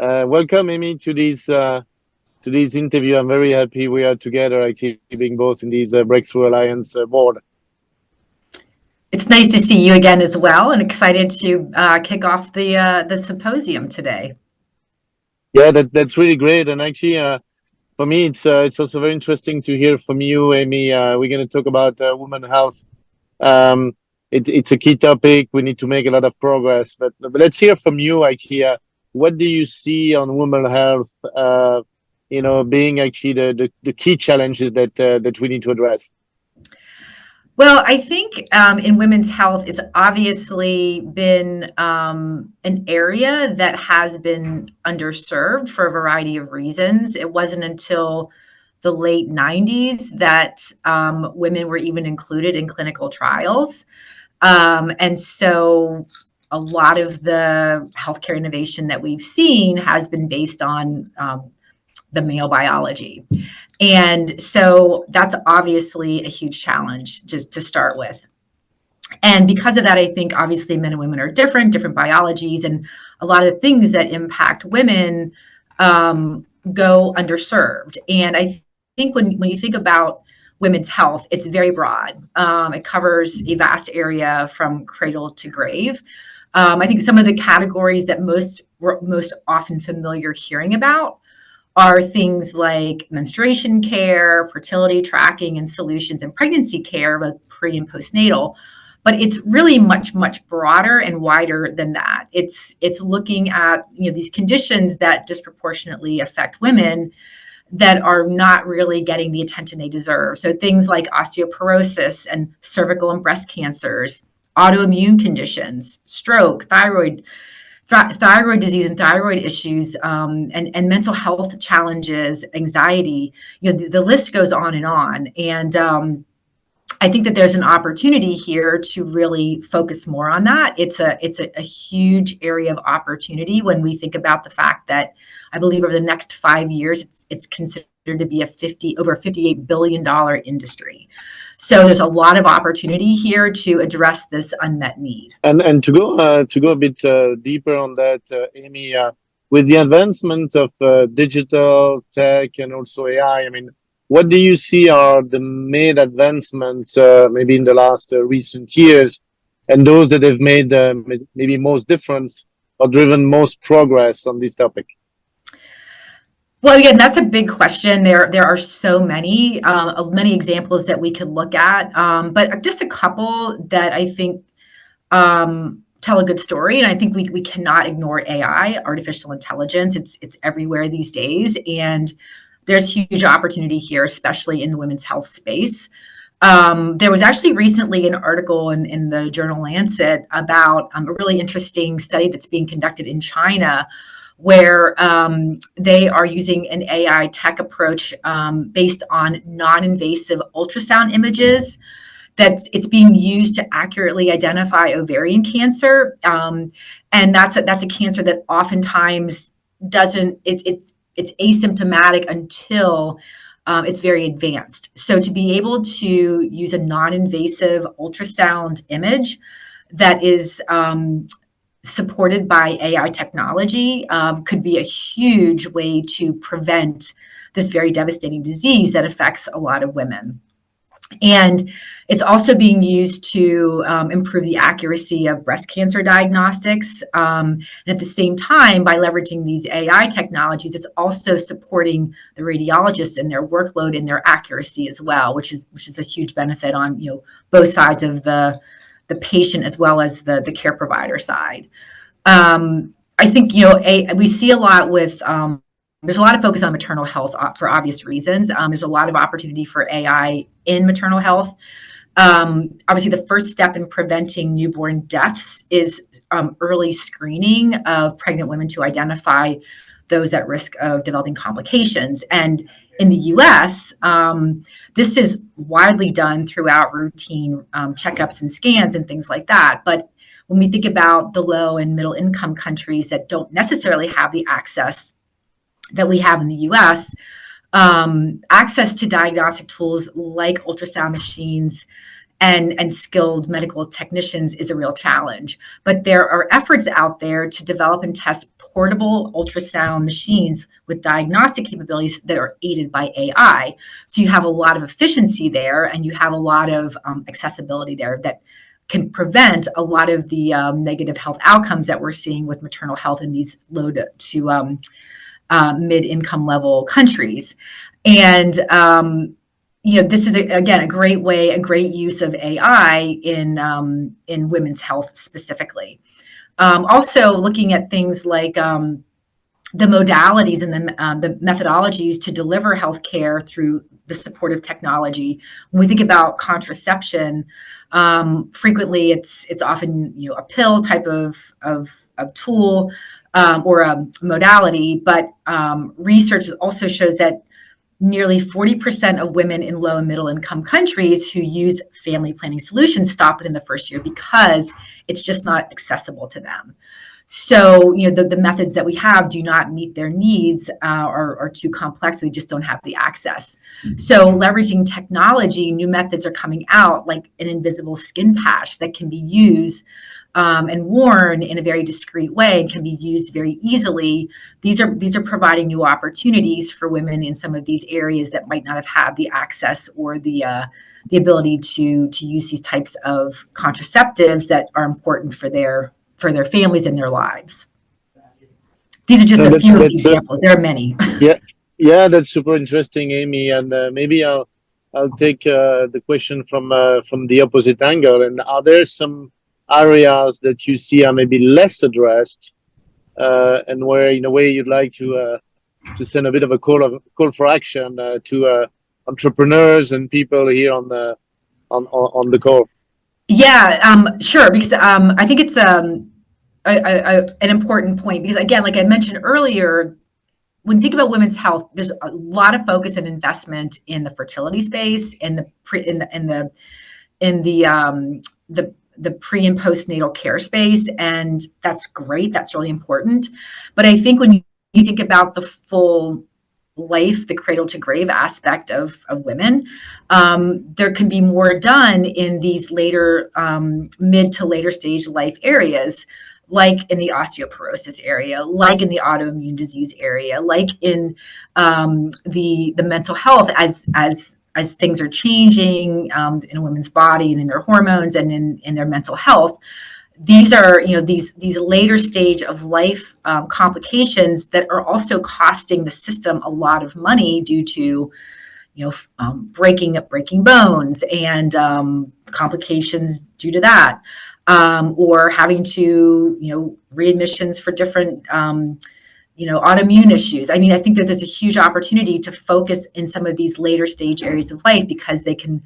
Welcome, Amy, to this interview. I'm very happy we are together, actually, being both in this Breakthrough Alliance board. It's nice to see you again as well, and excited to kick off the symposium today. Yeah, that's really great, and actually, for me, it's also very interesting to hear from you, Amy. We're going to talk about women's health. Um, it's a key topic. We need to make a lot of progress, but let's hear from you. Actually, what do you see on women's health? Being actually the key challenges that we need to address. Well, I think in women's health, it's obviously been an area that has been underserved for a variety of reasons. It wasn't until the late 90s that women were even included in clinical trials. And so a lot of the healthcare innovation that we've seen has been based on the male biology. And so that's obviously a huge challenge just to start with. And because of that, I think obviously men and women are different biologies, and a lot of the things that impact women go underserved. And I think when you think about women's health, it's very broad. It covers a vast area from cradle to grave. I think some of the categories that we're most often familiar hearing about are things like menstruation care, fertility tracking and solutions, and pregnancy care, both pre and postnatal. But it's really much, much broader and wider than that. It's looking at these conditions that disproportionately affect women that are not really getting the attention they deserve. So things like osteoporosis and cervical and breast cancers, autoimmune conditions, stroke, thyroid disease and thyroid issues, and mental health challenges, anxiety, the list goes on. And I think that there's an opportunity here to really focus more on that. It's a huge area of opportunity when we think about the fact that I believe over the next 5 years, it's considered to be over $58 billion industry. So there's a lot of opportunity here to address this unmet need. And to go a bit deeper on that, Amy, with the advancement of digital tech and also AI, I mean, what do you see are the main advancements maybe in the last recent years, and those that have made maybe most difference or driven most progress on this topic? Well, again, that's a big question. There are so many examples that we could look at, but just a couple that I think tell a good story. And I think we cannot ignore AI, artificial intelligence. It's everywhere these days, and there's huge opportunity here, especially in the women's health space. There was actually recently an article in the journal Lancet about a really interesting study that's being conducted in China, where they are using an AI tech approach based on non-invasive ultrasound images. That it's being used to accurately identify ovarian cancer, and that's a cancer that oftentimes doesn't. It's asymptomatic until it's very advanced. So to be able to use a non-invasive ultrasound image that is supported by AI technology could be a huge way to prevent this very devastating disease that affects a lot of women. And it's also being used to improve the accuracy of breast cancer diagnostics. And at the same time, by leveraging these AI technologies, it's also supporting the radiologists in their workload and their accuracy as well, which is a huge benefit on both sides of the patient as well as the care provider side. I think we see a lot with there's a lot of focus on maternal health for obvious reasons. There's a lot of opportunity for AI in maternal health. Obviously, the first step in preventing newborn deaths is early screening of pregnant women to identify those at risk of developing complications. And in the US, this is widely done throughout routine checkups and scans and things like that. But when we think about the low and middle income countries that don't necessarily have the access that we have in the US, access to diagnostic tools like ultrasound machines and skilled medical technicians is a real challenge. But there are efforts out there to develop and test portable ultrasound machines with diagnostic capabilities that are aided by AI. So you have a lot of efficiency there, and you have a lot of accessibility there that can prevent a lot of the negative health outcomes that we're seeing with maternal health in these low to mid-income level countries. And this is again a great way, a great use of AI in women's health specifically. Also, looking at things like the modalities and the methodologies to deliver healthcare through the supportive technology. When we think about contraception, frequently it's often a pill type of tool or a modality, but research also shows that nearly 40% of women in low and middle income countries who use family planning solutions stop within the first year because it's just not accessible to them. So, the methods that we have do not meet their needs, are too complex. They just don't have the access. So leveraging technology, new methods are coming out, like an invisible skin patch that can be used and worn in a very discreet way and can be used very easily. These are providing new opportunities for women in some of these areas that might not have had the access or the ability to use these types of contraceptives that are important for their families and their lives. These are just a few examples. There are many. Yeah, that's super interesting, Amy. And maybe I'll take the question from the opposite angle. And are there some areas that you see are maybe less addressed, and where, in a way, you'd like to send a bit of a call for action to entrepreneurs and people here on the call? Yeah, sure. Because I think it's an important point. Because again, like I mentioned earlier, when you think about women's health, there's a lot of focus and investment in the fertility space, in the pre and postnatal care space, and that's great. That's really important. But I think when you think about the full life, the cradle to grave aspect of women, there can be more done in these later mid to later stage life areas, like in the osteoporosis area, like in the autoimmune disease area, like in the mental health as things are changing in a women's body and in their hormones and in their mental health. These are, these later stage of life complications that are also costing the system a lot of money due to, breaking bones and complications due to that, or having to, readmissions for different, autoimmune issues. I mean, I think that there's a huge opportunity to focus in some of these later stage areas of life because they can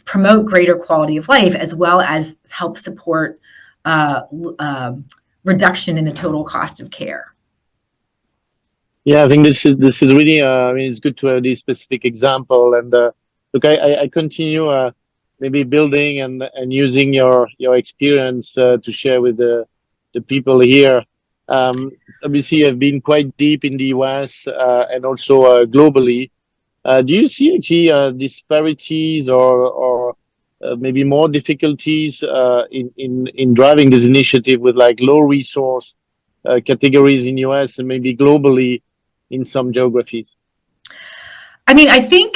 promote greater quality of life as well as help support reduction in the total cost of care. Yeah, I think this is really. I mean, it's good to have this specific example. And look, I continue maybe building and using your experience to share with the people here. Obviously, I've been quite deep in the US and also globally. Do you see actually disparities or maybe more difficulties in driving this initiative with like low resource categories in US and maybe globally in some geographies? I mean, I think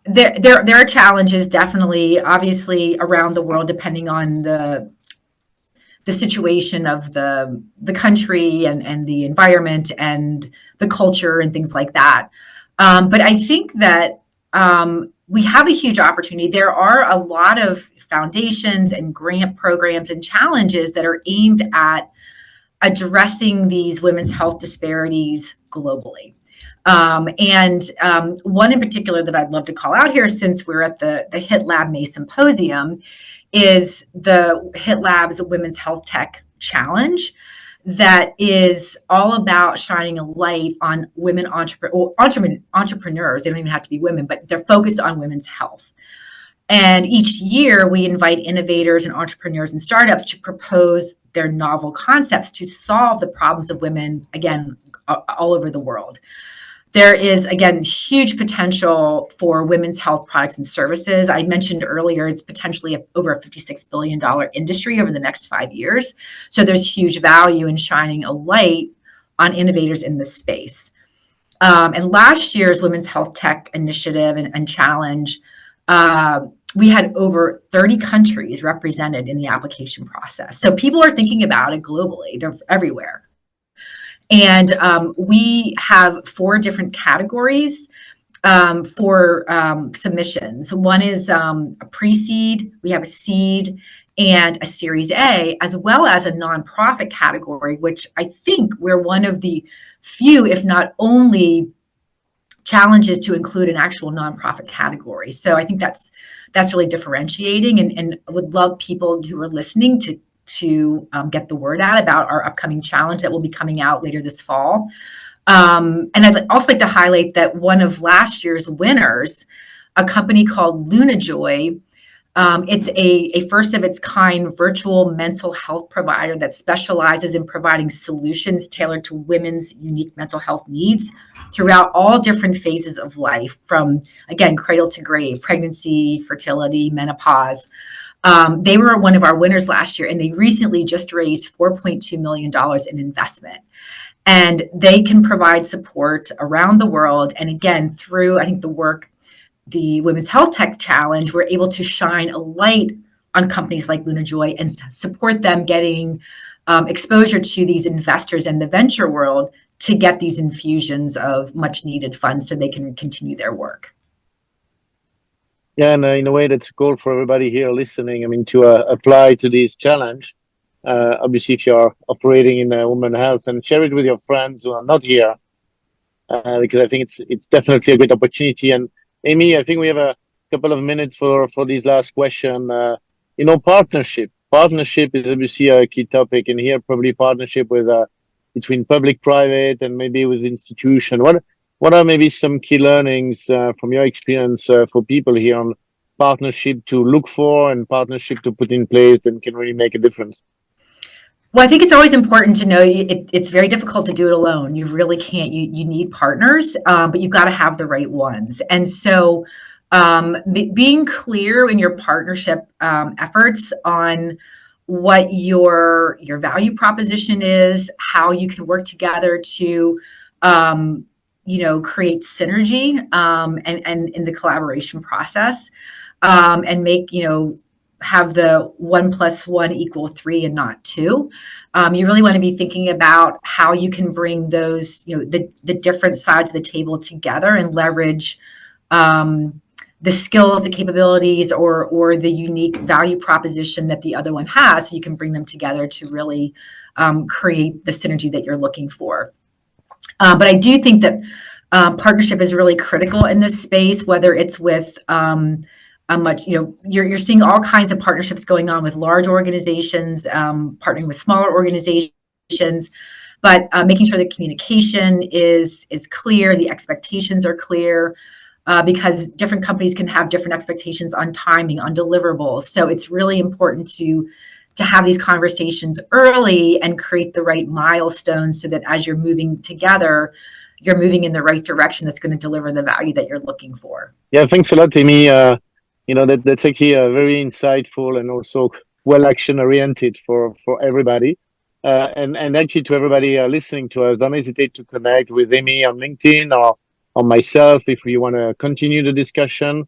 there are challenges definitely, obviously, around the world, depending on the situation of the country and the environment and the culture and things like that. But I think that we have a huge opportunity. There are a lot of foundations and grant programs and challenges that are aimed at addressing these women's health disparities globally. And one in particular that I'd love to call out here, since we're at the HITLAB May Symposium, is the HITLAB's Women's Health Tech Challenge, that is all about shining a light on women entrepreneurs. They don't even have to be women, but they're focused on women's health. And each year we invite innovators and entrepreneurs and startups to propose their novel concepts to solve the problems of women, again, all over the world. There is, again, huge potential for women's health products and services. I mentioned earlier, it's potentially over a $56 billion industry over the next 5 years. So there's huge value in shining a light on innovators in this space. And last year's Women's Health Tech Initiative and Challenge, we had over 30 countries represented in the application process. So people are thinking about it globally. They're everywhere. And we have 4 different categories for submissions. One is a pre-seed, we have a seed, and a Series A, as well as a nonprofit category, which I think we're one of the few, if not only, challenges to include an actual nonprofit category. So I think that's really differentiating, and would love people who are listening to get the word out about our upcoming challenge that will be coming out later this fall. And I'd also like to highlight that one of last year's winners, a company called LunaJoy, it's a first of its kind virtual mental health provider that specializes in providing solutions tailored to women's unique mental health needs throughout all different phases of life, from, again, cradle to grave, pregnancy, fertility, menopause. They were one of our winners last year, and they recently just raised $4.2 million in investment. And they can provide support around the world. And again, through, I think, the work, the Women's Health Tech Challenge, we're able to shine a light on companies like LunaJoy and support them getting exposure to these investors and the venture world to get these infusions of much needed funds so they can continue their work. Yeah, and in a way, that's a goal for everybody here listening. I mean, to apply to this challenge. Obviously, if you're operating in women health, and share it with your friends who are not here, because I think it's definitely a great opportunity. And Amy, I think we have a couple of minutes for this last question. Partnership. Partnership is obviously a key topic, and here probably partnership with between public, private, and maybe with institution. What are maybe some key learnings from your experience for people here on partnership to look for and partnership to put in place that can really make a difference? Well, I think it's always important to know it's very difficult to do it alone. You really can't. You need partners, but you've got to have the right ones. And so being clear in your partnership efforts on what your value proposition is, how you can work together to create synergy and in the collaboration process, and make, have the 1 + 1 = 3 and not 2. You really want to be thinking about how you can bring those, the different sides of the table together and leverage the skills, the capabilities, or the unique value proposition that the other one has, so you can bring them together to really create the synergy that you're looking for. But I do think that partnership is really critical in this space, whether it's with you're seeing all kinds of partnerships going on with large organizations, partnering with smaller organizations, but making sure the communication is clear, the expectations are clear, because different companies can have different expectations on timing, on deliverables. So it's really important to have these conversations early and create the right milestones so that as you're moving together, you're moving in the right direction that's going to deliver the value that you're looking for. Yeah, thanks a lot, Amy. That's actually very insightful and also well action oriented for everybody. And actually to everybody listening to us, don't hesitate to connect with Amy on LinkedIn or myself if you want to continue the discussion.